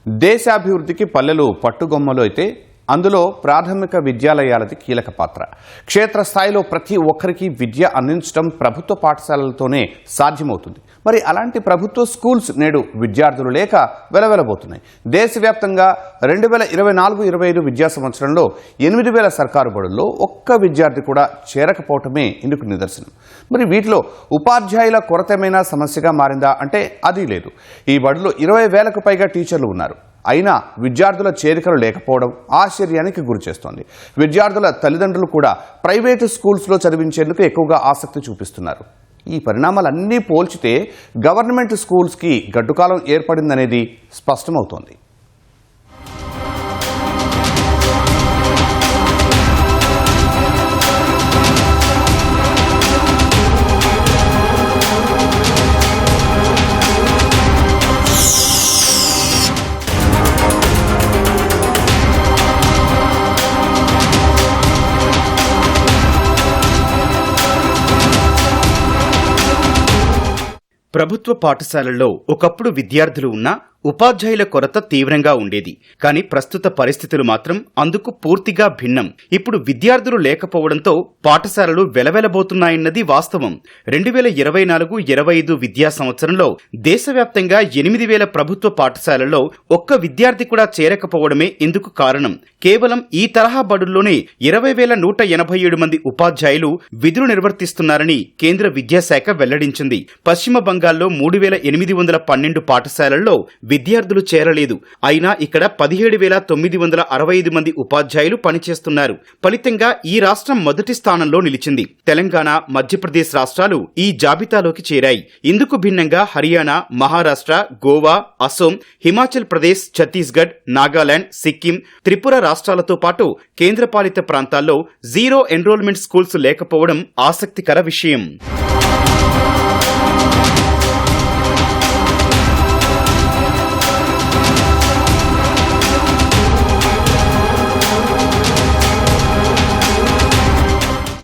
దేశాభివృద్ధికి పల్లెలు పట్టుగొమ్మలు అయితే అందులో ప్రాథమిక విద్యాలయాలది కీలక పాత్ర. క్షేత్రస్థాయిలో ప్రతి ఒక్కరికి విద్య అందించడం ప్రభుత్వ పాఠశాలలతోనే సాధ్యమవుతుంది. మరి అలాంటి ప్రభుత్వ స్కూల్స్ నేడు విద్యార్థులు లేక వెలవెలబోతున్నాయి. దేశవ్యాప్తంగా 2024-25 విద్యా సంవత్సరంలో 8,000 సర్కారు బడుల్లో ఒక్క విద్యార్థి కూడా చేరకపోవటమే ఇందుకు నిదర్శనం. మరి వీటిలో ఉపాధ్యాయుల కొరత ఏమైనా సమస్యగా మారిందా అంటే అది లేదు. ఈ బడుల్లో 20,000కు పైగా టీచర్లు ఉన్నారు. అయినా విద్యార్థుల చేరికలు లేకపోవడం ఆశ్చర్యానికి గురిచేస్తోంది. విద్యార్థుల తల్లిదండ్రులు కూడా ప్రైవేటు స్కూల్స్లో చదివించేందుకు ఎక్కువగా ఆసక్తి చూపిస్తున్నారు. ఈ పరిణామాలన్నీ పోల్చితే గవర్నమెంట్ స్కూల్స్కి గడ్డుకాలం ఏర్పడిందనేది స్పష్టమవుతోంది. ప్రభుత్వ పాఠశాలల్లో ఒకప్పుడు విద్యార్థులు ఉన్నా ఉపాధ్యాయుల కొరత తీవ్రంగా ఉండేది. కానీ ప్రస్తుత పరిస్థితులు మాత్రం అందుకు పూర్తిగా భిన్నం. ఇప్పుడు విద్యార్థులు లేకపోవడంతో పాఠశాలలు వెలవెలబోతున్నాయన్నది వాస్తవం. 2024-25 విద్యా సంవత్సరంలో దేశవ్యాప్తంగా 8,000 ప్రభుత్వ పాఠశాలల్లో ఒక్క విద్యార్థి కూడా చేరకపోవడమే ఇందుకు కారణం. కేవలం ఈ తరహా బడుల్లోనే 20,187 మంది ఉపాధ్యాయులు విధులు నిర్వర్తిస్తున్నారని కేంద్ర విద్యాశాఖ వెల్లడించింది. పశ్చిమ బంగాల్లో 3,812 పాఠశాలల్లో విద్యార్థులు చేరలేదు. అయినా ఇక్కడ 17,965 మంది ఉపాధ్యాయులు పనిచేస్తున్నారు. ఫలితంగా ఈ రాష్ట్రం మొదటి స్థానంలో నిలిచింది. తెలంగాణ, మధ్యప్రదేశ్ రాష్ట్రాలు ఈ జాబితాలోకి చేరాయి. ఇందుకు భిన్నంగా హర్యానా, మహారాష్ట్ర, గోవా, అసోం, హిమాచల్ ప్రదేశ్, ఛత్తీస్గఢ్, నాగాలాండ్, సిక్కిం, త్రిపుర రాష్ట్రాలతో పాటు కేంద్రపాలిత ప్రాంతాల్లో జీరో ఎన్రోల్మెంట్ స్కూల్స్ లేకపోవడం ఆసక్తికర విషయం.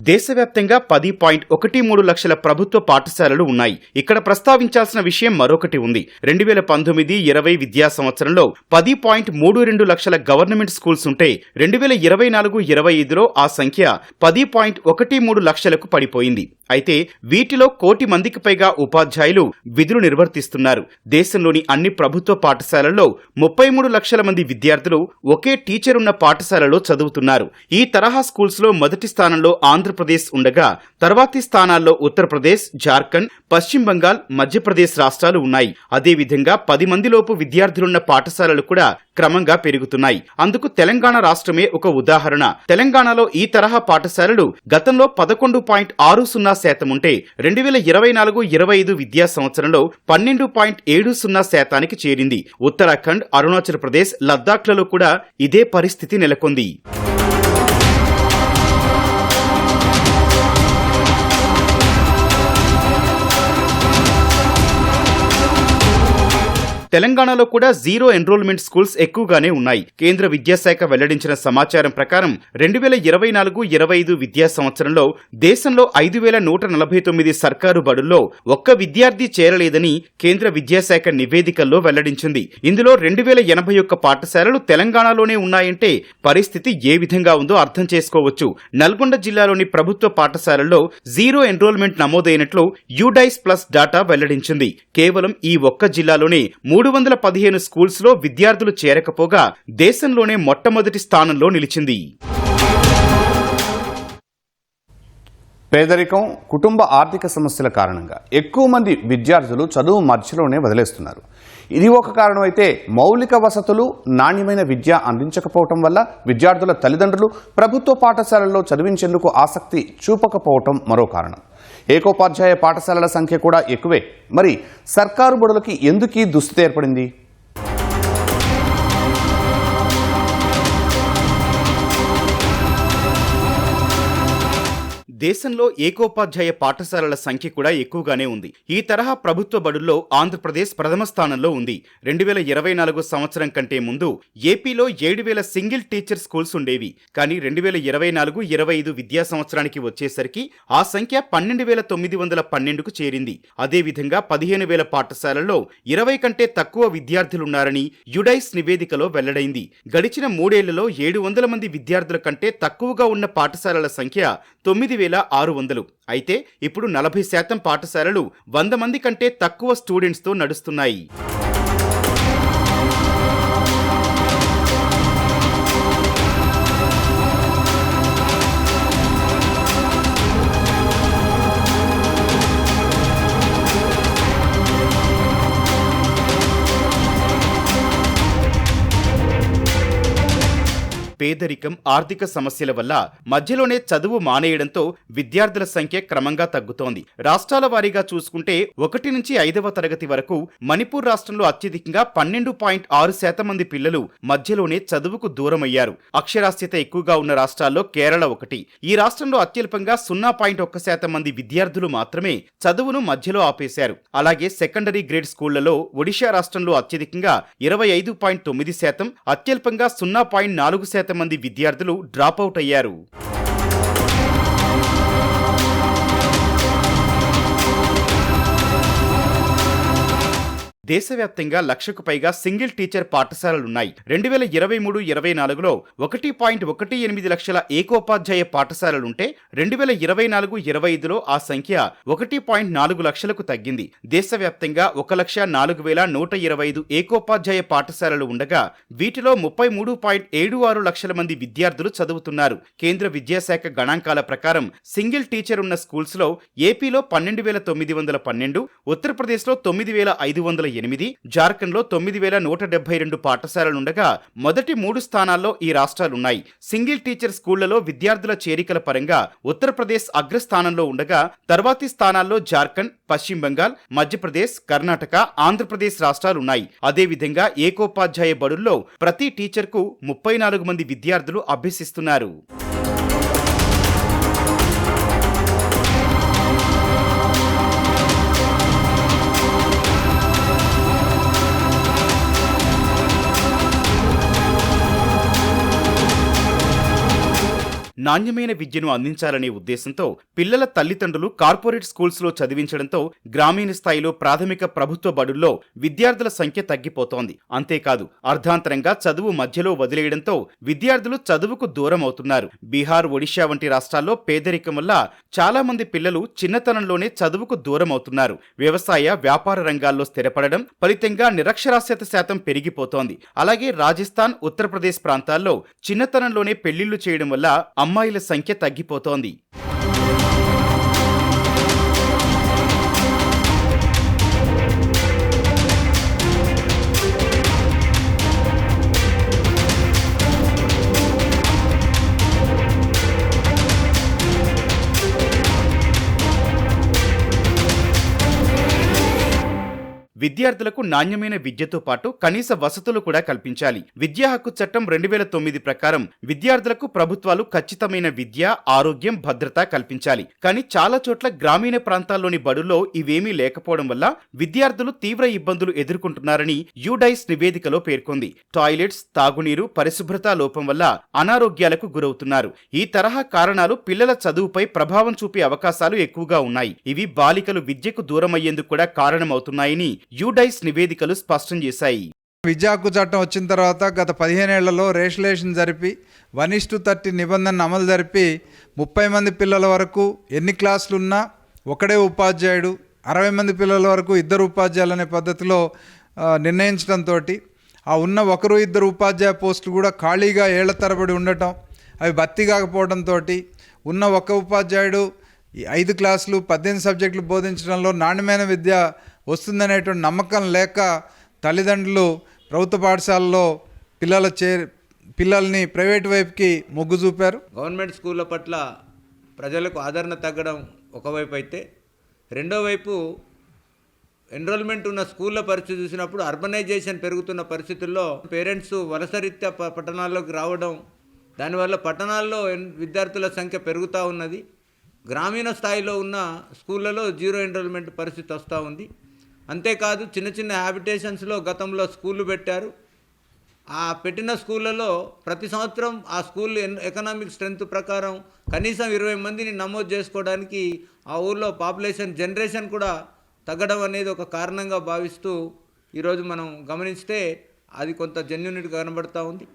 దేశవ్యాప్తంగా 10.13 లక్షల ప్రభుత్వ పాఠశాలలు ఉన్నాయి. ఇక్కడ ప్రస్తావించాల్సిన విషయం మరొకటి ఉంది. 2019-20 విద్యా సంవత్సరంలో 10.32 లక్షల గవర్నమెంట్ స్కూల్స్ ఉంటే 2024-25లో ఆ సంఖ్య 10.13 లక్షలకు పడిపోయింది. అయితే వీటిలో 1 కోటి మందికి పైగా ఉపాధ్యాయులు విధులు నిర్వర్తిస్తున్నారు. దేశంలోని అన్ని ప్రభుత్వ పాఠశాలల్లో 33 లక్షల మంది విద్యార్థులు ఒకే టీచర్ ఉన్న పాఠశాలలో చదువుతున్నారు. ఈ తరహా స్కూల్స్ లో మొదటి స్థానంలో ఆంధ్రప్రదేశ్ ఉండగా తర్వాతి స్థానాల్లో ఉత్తరప్రదేశ్, జార్ఖండ్, పశ్చిమ బంగాల్, మధ్యప్రదేశ్ రాష్ట్రాలు ఉన్నాయి. అదేవిధంగా 10 మందిలోపు విద్యార్థులున్న పాఠశాలలు కూడా క్రమంగా పెరుగుతున్నాయి. అందుకు తెలంగాణ రాష్ట్రమే ఒక ఉదాహరణ. తెలంగాణలో ఈ తరహా పాఠశాలలు గతంలో 11.60% ఉంటే 2024-25 విద్యా సంవత్సరంలో 12.70% చేరింది. ఉత్తరాఖండ్, అరుణాచల్ ప్రదేశ్, లద్దాఖ్లలో కూడా ఇదే పరిస్థితి నెలకొంది. తెలంగాణలో కూడా జీరో ఎన్రోల్మెంట్ స్కూల్స్ ఎక్కువగానే ఉన్నాయి. కేంద్ర విద్యాశాఖ వెల్లడించిన సమాచారం ప్రకారం 2024-25 విద్యా సంవత్సరంలో దేశంలో 5,149 సర్కారు బడుల్లో ఒక్క విద్యార్థి చేరలేదని కేంద్ర విద్యాశాఖ నివేదికల్లో వెల్లడించింది. ఇందులో 2,081 పాఠశాలలు తెలంగాణలోనే ఉన్నాయంటే పరిస్థితి ఏ విధంగా ఉందో అర్థం చేసుకోవచ్చు. నల్గొండ జిల్లాలోని ప్రభుత్వ పాఠశాలల్లో జీరో ఎన్రోల్మెంట్ నమోదైనట్లు యూడైస్ ప్లస్ డాటా వెల్లడించింది. కేవలం ఈ ఒక్క జిల్లాలోనే 315 స్కూల్స్ లో విద్యార్థులు చేరకపోగా దేశంలోనే మొట్టమొదటి స్థానంలో నిలిచింది. పేదరికం, కుటుంబ ఆర్థిక సమస్యల కారణంగా ఎక్కువ మంది విద్యార్థులు చదువు మధ్యలోనే వదిలేస్తున్నారు. ఇది ఒక కారణం అయితే మౌలిక వసతులు, నాణ్యమైన విద్య అందించకపోవటం వల్ల విద్యార్థుల తల్లిదండ్రులు ప్రభుత్వ పాఠశాలల్లో చదివించేందుకు ఆసక్తి చూపకపోవటం మరో కారణం. ఏకోపాధ్యాయ పాఠశాలల సంఖ్య కూడా ఎక్కువే. మరి సర్కారు బడులకి ఎందుకు ఈ దుస్థితి ఏర్పడింది? దేశంలో ఏకోపాధ్యాయ పాఠశాలల సంఖ్య కూడా ఎక్కువగానే ఉంది. ఈ తరహా ప్రభుత్వ బడుల్లో ఆంధ్రప్రదేశ్ ప్రథమ స్థానంలో ఉంది. 2024 సంవత్సరం కంటే ముందు ఏపీలో 7,000 సింగిల్ టీచర్ స్కూల్స్ ఉండేవి. కానీ 2024-25 విద్యా సంవత్సరానికి వచ్చేసరికి ఆ సంఖ్య 12,912కు చేరింది. అదేవిధంగా 15,000 పాఠశాలల్లో 20 కంటే తక్కువ విద్యార్థులున్నారని యుడైస్ నివేదికలో వెల్లడైంది. గడిచిన 3 ఏళ్లలో 700 మంది విద్యార్థుల కంటే తక్కువగా ఉన్న పాఠశాలల సంఖ్య 9,600. అయితే ఇప్పుడు 40% పాఠశాలలు 100 మంది కంటే తక్కువ స్టూడెంట్స్తో నడుస్తున్నాయి. పేదరికం, ఆర్థిక సమస్యల వల్ల మధ్యలోనే చదువు మానేయడంతో విద్యార్థుల సంఖ్య క్రమంగా తగ్గుతోంది. రాష్ట్రాల వారీగా చూసుకుంటే 1 నుంచి 5వ తరగతి వరకు మణిపూర్ రాష్ట్రంలో అత్యధికంగా 12.6% మంది పిల్లలు మధ్యలోనే చదువుకు దూరమయ్యారు. అక్షరాస్యత ఎక్కువగా ఉన్న రాష్ట్రాల్లో కేరళ ఒకటి. ఈ రాష్ట్రంలో అత్యల్పంగా 0.1% మంది విద్యార్థులు మాత్రమే చదువును మధ్యలో ఆపేశారు. అలాగే సెకండరీ గ్రేడ్ స్కూళ్లలో ఒడిషా రాష్ట్రంలో అత్యధికంగా 25.9%, అత్యల్పంగా 0.4% మంది విద్యార్థులు డ్రాపౌట్ అయ్యారు. దేశవ్యాప్తంగా 1,00,000కు పైగా సింగిల్ టీచర్ పాఠశాలలున్నాయి. 2023-24లో 1.18 లక్షల ఏకోపాధ్యాయ పాఠశాలలుంటే 2024-25లో ఆ సంఖ్య 1.4 లక్షలకు తగ్గింది. దేశవ్యాప్తంగా 1,04,125 ఏకోపాధ్యాయ పాఠశాలలు ఉండగా వీటిలో 33.76 లక్షల మంది విద్యార్థులు చదువుతున్నారు. కేంద్ర విద్యాశాఖ గణాంకాల ప్రకారం సింగిల్ టీచర్ ఉన్న స్కూల్స్లో ఏపీలో 12,912, ఉత్తరప్రదేశ్లో 9,508, జార్ఖండ్లో 9,172 పాఠశాలలుండగా మొదటి 3 స్థానాల్లో ఈ రాష్ట్రాలున్నాయి. సింగిల్ టీచర్ స్కూళ్లలో విద్యార్థుల చేరికల పరంగా ఉత్తరప్రదేశ్ అగ్రస్థానంలో ఉండగా తర్వాతి స్థానాల్లో జార్ఖండ్, పశ్చిమ బెంగాల్, మధ్యప్రదేశ్, కర్ణాటక, ఆంధ్రప్రదేశ్ రాష్ట్రాలున్నాయి. అదేవిధంగా ఏకోపాధ్యాయ బడుల్లో ప్రతి టీచర్కు 34 మంది విద్యార్థులు అభ్యసిస్తున్నారు. నాణ్యమైన విద్యను అందించాలనే ఉద్దేశంతో పిల్లల తల్లిదండ్రులు కార్పొరేట్ స్కూల్స్లో చదివించడంతో గ్రామీణ స్థాయిలో ప్రాథమిక ప్రభుత్వ బడుల్లో విద్యార్థుల సంఖ్య తగ్గిపోతోంది. అంతేకాదు అర్ధాంతరంగా చదువు మధ్యలో వదిలేయడంతో విద్యార్థులు చదువుకు దూరం అవుతున్నారు. బీహార్, ఒడిషా వంటి రాష్ట్రాల్లో పేదరికం వల్ల చాలా మంది పిల్లలు చిన్నతనంలోనే చదువుకు దూరం అవుతున్నారు. వ్యవసాయ, వ్యాపార రంగాల్లో స్థిరపడడం ఫలితంగా నిరక్షరాస్యత శాతం పెరిగిపోతోంది. అలాగే రాజస్థాన్, ఉత్తరప్రదేశ్ ప్రాంతాల్లో చిన్నతనంలోనే పెళ్లిళ్లు చేయడం వల్ల అమ్మాయిల సంఖ్య తగ్గిపోతోంది. విద్యార్థులకు నాణ్యమైన విద్యతో పాటు కనీస వసతులు కూడా కల్పించాలి. విద్యా హక్కు చట్టం 2009 ప్రకారం విద్యార్థులకు ప్రభుత్వాలు ఖచ్చితమైన విద్య, ఆరోగ్యం, భద్రత కల్పించాలి. కానీ చాలా చోట్ల గ్రామీణ ప్రాంతాల్లోని బడుల్లో ఇవేమీ లేకపోవడం వల్ల విద్యార్థులు తీవ్ర ఇబ్బందులు ఎదుర్కొంటున్నారని యుడైస్ నివేదికలో పేర్కొంది. టాయిలెట్స్, తాగునీరు, పరిశుభ్రత లోపం వల్ల అనారోగ్యాలకు గురవుతున్నారు. ఈ తరహా కారణాలు పిల్లల చదువుపై ప్రభావం చూపే అవకాశాలు ఎక్కువగా ఉన్నాయి. ఇవి బాలికలు విద్యకు దూరమయ్యేందుకు కూడా కారణమవుతున్నాయని యుడైస్ నివేదికలు స్పష్టం చేశాయి. విద్యా హక్కు చట్టం వచ్చిన తర్వాత గత 15 ఏళ్లలో రేషులేషన్ జరిపి 1:30 నిబంధన అమలు జరిపి 30 మంది పిల్లల వరకు ఎన్ని క్లాసులున్నా ఒకడే ఉపాధ్యాయుడు, 60 మంది పిల్లల వరకు 2 ఉపాధ్యాయులు అనే పద్ధతిలో నిర్ణయించడంతో ఆ ఉన్న 1-2 ఉపాధ్యాయ పోస్టులు కూడా ఖాళీగా ఏళ్ల తరబడి ఉండటం, అవి భర్తీ కాకపోవడంతో ఉన్న ఒక ఉపాధ్యాయుడు 5 క్లాసులు 18 సబ్జెక్టులు బోధించడంలో నాణ్యమైన విద్య వస్తుందనేటువంటి నమ్మకం లేక తల్లిదండ్రులు ప్రభుత్వ పాఠశాలలో పిల్లల్ని ప్రైవేట్ వైపుకి మొగ్గు చూపారు. గవర్నమెంట్ స్కూళ్ళ పట్ల ప్రజలకు ఆదరణ తగ్గడం ఒకవైపు అయితే, రెండో వైపు ఎన్రోల్మెంట్ ఉన్న స్కూళ్ళ పరిస్థితి చూసినప్పుడు అర్బనైజేషన్ పెరుగుతున్న పరిస్థితుల్లో పేరెంట్స్ వలసరీత్యా పట్టణాల్లోకి రావడం, దానివల్ల పట్టణాల్లో విద్యార్థుల సంఖ్య పెరుగుతూ ఉన్నది. గ్రామీణ స్థాయిలో ఉన్న స్కూళ్ళలో జీరో ఎన్రోల్మెంట్ పరిస్థితి వస్తూ ఉంది. అంతేకాదు చిన్న చిన్న హ్యాబిటేషన్స్లో గతంలో స్కూళ్ళు పెట్టారు. ఆ పెట్టిన స్కూళ్ళలో ప్రతి సంవత్సరం ఆ స్కూల్ ఎకనామిక్ స్ట్రెంత్ ప్రకారం కనీసం 20 మందిని నమోదు చేసుకోవడానికి ఆ ఊళ్ళో పాపులేషన్ జనరేషన్ కూడా తగ్గడం అనేది ఒక కారణంగా భావిస్తూ ఈరోజు మనం గమనిస్తే అది కొంత జెన్యూనిటీ కనబడుతూ ఉంది.